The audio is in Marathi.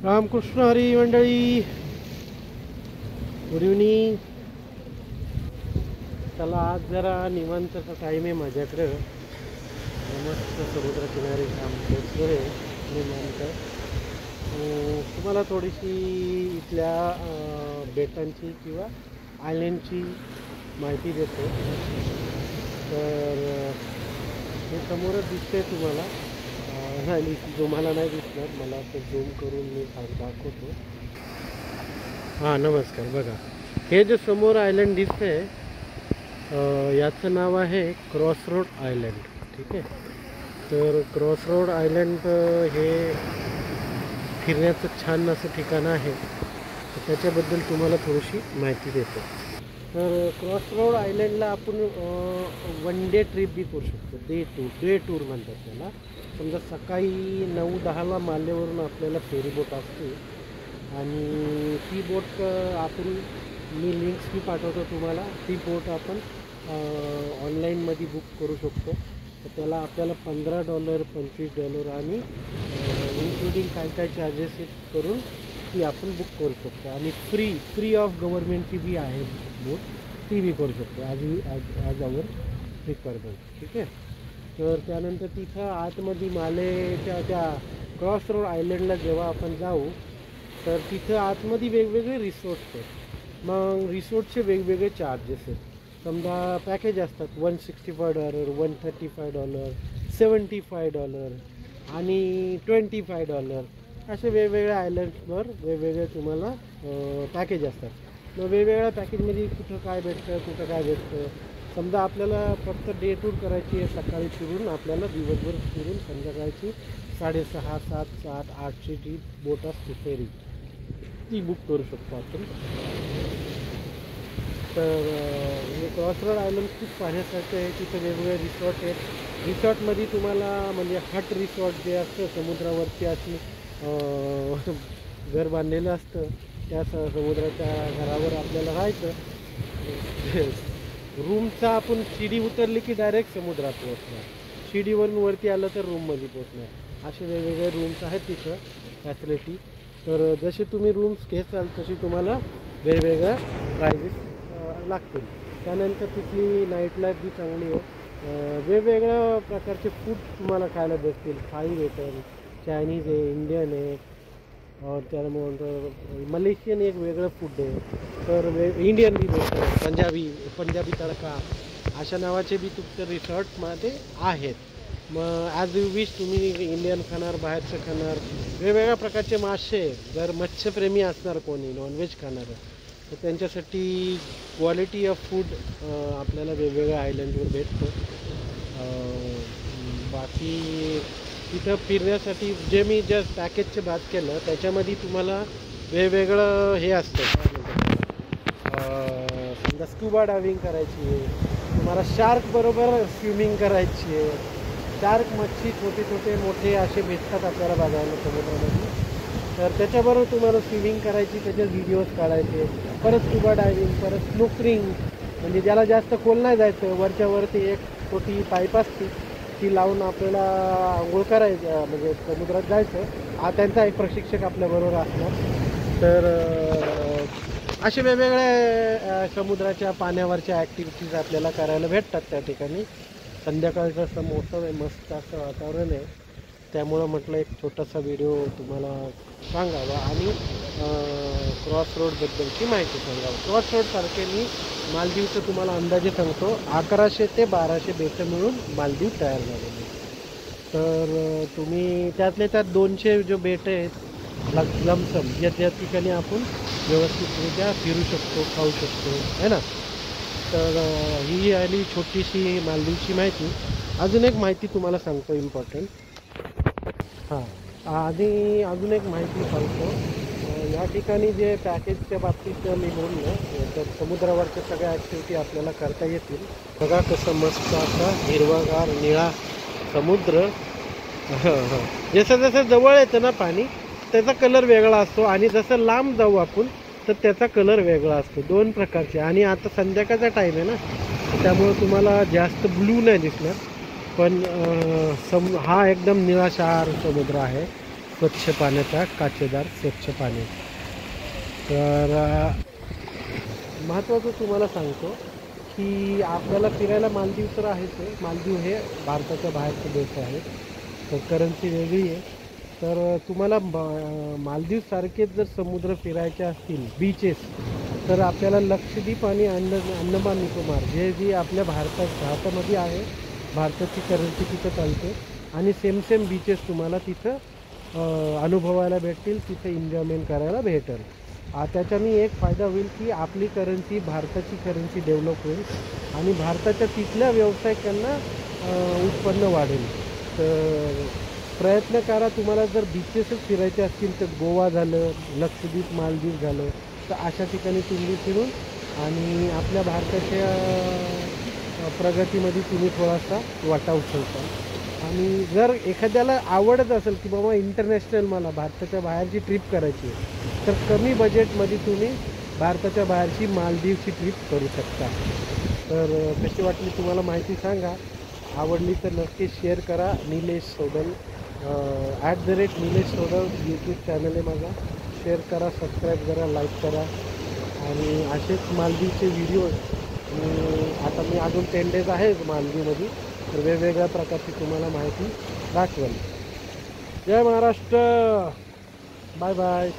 रामकृष्ण हरी मंडळी, गुड इव्हनिंग. चला आज जरा निवांतचा टाईम आहे माझ्याकडं. मस्त समुद्रकिनारी काम बसलोय निवांत. तुम्हाला थोडीशी इथल्या बेटांची किंवा आयलंडची माहिती देतो. तर हे समोरच दिसतंय तुम्हाला. नाही, तुम्हाला नाही दिसणार, मला ते झूम करून मी दाखवतो. हां नमस्कार. बघा हे जे समोर आयलंड दिसतंय याचं नाव आहे क्रॉस रोड आयलंड. ठीक आहे. तर क्रॉस रोड आयलंड हे फिरण्याचं छान असं ठिकाण आहे. तर त्याच्याबद्दल तुम्हाला थोडीशी माहिती देतो. तर क्रॉस रोड आयलंडला आपण वन डे ट्रिप बी करू शकतो. डे टूर म्हणतात त्याला. समजा सकाळी 9-10ला मालेवरून आपल्याला फेरी बोट असते आणि ती बोट मी लिंक्स बी पाठवतो तुम्हाला. ती बोट आपण ऑनलाईनमध्ये बुक करू शकतो. तर त्याला आपल्याला $15 $25 आणि इन्क्लुडिंग काय चार्जेस करून ती आपण बुक करू शकतो. आणि फ्री ऑफ गव्हर्मेंटची बी आहे बोट, ती बी करू शकतो आज आवर रिक्वायरमेंट. ठीक आहे. तर त्यानंतर तिथं आतमध्ये मालेच्या त्या क्रॉस रोड आयलंडला जेव्हा आपण जाऊ तर तिथं आतमध्ये वेगवेगळे रिसॉर्ट्स आहेत. मग रिसॉर्टचे वेगवेगळे चार्जेस आहेत. समजा पॅकेज असतात $165, $135, $75 आणि $25. असे वेगवेगळ्या आयलंड्सवर वेगवेगळे तुम्हाला पॅकेज असतात. मग वेगवेगळ्या पॅकेजमध्ये कुठं काय भेटतं. समजा आपल्याला फक्त डे टूर करायची आहे, सकाळी फिरून आपल्याला दिवसभर फिरून संध्याकाळची 6:30, 7, 8ची जी बोट असते फेरी, ती बुक करू शकतो आपण. तर हे क्रॉस रोड आयलंड खूप पाहण्यासारखं आहे. तिथं वेगवेगळे रिसॉर्ट आहेत. रिसॉर्टमध्ये तुम्हाला म्हणजे हट रिसॉर्ट जे असतं समुद्रावरती अशी घर बांधलेलं असतं. त्या समुद्राच्या घरावर आपल्याला राहायचं. रूमचा आपण शिडी उतरली की डायरेक्ट समुद्रात पोहोचणार, शिडीवरून वरती आलं तर रूममध्ये पोहोचणार. असे वेगवेगळे रूम्स आहेत तिथं फॅसिलिटी. तर जसे तुम्ही रूम्स घेसाल तशी तुम्हाला वेगवेगळ्या प्राइजेस लागतील. त्यानंतर तिथली नाईट लाईफ बी चांगली आहे. वेगवेगळ्या प्रकारचे फूड तुम्हाला खायला भेटतील. थाई भेटेल, चायनीज आहे, इंडियन आहे, त्यानंतर मलेशियन एक वेगळं फूड आहे. तर इंडियन बी भेटतं, पंजाबी तडका अशा नावाचे बी तुमच्या रिसॉर्टमध्ये आहेत. मग ॲज यू विश तुम्ही इंडियन खाणार, बाहेरचं खाणार, वेगवेगळ्या प्रकारचे मासे. जर मत्स्यप्रेमी असणार कोणी नॉनव्हेज खाणार तर त्यांच्यासाठी क्वालिटी ऑफ फूड आपल्याला वेगवेगळ्या आयलंडवर भेटतं. बाकी तिथं फिरण्यासाठी जे मी जस्ट पॅकेजचे बात केलं त्याच्यामध्ये तुम्हाला वेगवेगळं हे असतं. समजा स्कुबा डायव्हिंग करायची आहे, तुम्हाला शार्क बरोबर स्विमिंग करायची आहे. शार्क मच्छी छोटे मोठे असे भेटतात आपल्याला बघायला समुद्रामध्ये. तर त्याच्याबरोबर तुम्हाला स्विमिंग करायची, त्याचे व्हिडिओज काढायचे. परत स्कुबा डायव्हिंग, परत स्नोकरिंग म्हणजे ज्याला जास्त खोल नाही जायचं, वरच्यावरती एक छोटी पाईप असते ती लावून आपल्याला आंघोळ करायचं, म्हणजे समुद्रात जायचं. त्यांचा एक प्रशिक्षक आपल्याबरोबर असणार. तर असे वेगवेगळ्या समुद्राच्या पाण्यावरच्या ॲक्टिव्हिटीज आपल्याला करायला भेटतात त्या ठिकाणी. संध्याकाळचा असं मौसम आहे, मस्त असं वातावरण आहे. त्यामुळं म्हटलं एक छोटासा व्हिडिओ तुम्हाला सांगावा आणि क्रॉस रोडबद्दलची माहिती सांगावं. क्रॉस रोडसारखे मी मालदीवचं तुम्हाला अंदाजे सांगतो. 1100 ते 1200 बेटं मिळून मालदीव तयार झालेले. तर तुम्ही त्यातल्या त्यात 200 जो बेटं आहेत लमसम या ठिकाणी आपण व्यवस्थितरित्या फिरू शकतो, खाऊ शकतो, है ना. तर ही आली छोटीशी मालदीवची माहिती. अजून एक माहिती तुम्हाला सांगतो इम्पॉर्टंट. आधी अजून एक माहिती सांगतो. या ठिकाणी जे पॅकेजच्या बाबतीत मी बोललो तर समुद्रावरच्या सगळ्या ॲक्टिव्हिटी आपल्याला करता येतील. बघा कसं मस्त असा हिरवागार निळा समुद्र. जसं जवळ येतं ना पाणी त्याचा कलर वेगळा असतो आणि जसं लांब जाऊ आपण तर त्याचा कलर वेगळा असतो. 2 प्रकारचे. आणि आता संध्याकाळचा टाईम आहे ना, त्यामुळं तुम्हाला जास्त ब्लू नाही दिसणार, पण हा एकदम निळाशार समुद्र आहे. स्वच्छ पाण्याचा, काचेदार स्वच्छ पाणी. तर महत्त्वाचं तुम्हाला सांगतो की आपल्याला फिरायला मालदीव तर आहेच आहे. मालदीव हे भारताच्या बाहेरचे देश आहेत, तर करन्सी वेगळी आहे. तर तुम्हाला मालदीवसारखेच जर समुद्र फिरायचे असतील, बीचेस, तर आपल्याला लक्षद्वीप आणि अंदमान निकोबार जी आपल्या भारतामध्ये आहे, भारताची करन्सी तिथं चालते आणि सेम सेम बीचेस तुम्हाला तिथं अनुभवायला भेटतील, तिथं एन्जॉयमेंट करायला भेटेल. त्याच्याने एक फायदा होईल की आपली करन्सी, भारताची करन्सी डेव्हलप होईल आणि भारताच्या तिथल्या व्यावसायिकांना उत्पन्न वाढेल. तर प्रयत्न करा, तुम्हाला जर बीचेसच फिरायचे असतील तर गोवा झालं, लक्षद्वीप, मालदीव झालं, तर अशा ठिकाणी तुम्ही फिरून आणि आपल्या भारताच्या प्रगतीमध्ये तुम्ही थोडासा वाटा उचलता. आणि जर एखाद्याला आवडत असेल की बाबा इंटरनॅशनल मला भारताच्या बाहेरची ट्रिप करायची आहे, तर कमी बजेटमध्ये तुम्ही भारताच्या बाहेरची मालदीवची ट्रिप करू शकता. तर कशी वाटली तुम्हाला माहिती सांगा. आवडली तर नक्की शेअर करा. निलेश सोडल @निलेश सोडल यूट्यूब चॅनल आहे माझा. शेअर करा, सबस्क्राईब करा, लाईक करा आणि असेच मालदीवचे व्हिडिओ. आता मी अजून 10 डेज आहे मालदीवमध्ये, तर वेगवेगळ्या प्रकारची तुम्हाला माहिती दाखवेल. जय महाराष्ट्र. Bye bye.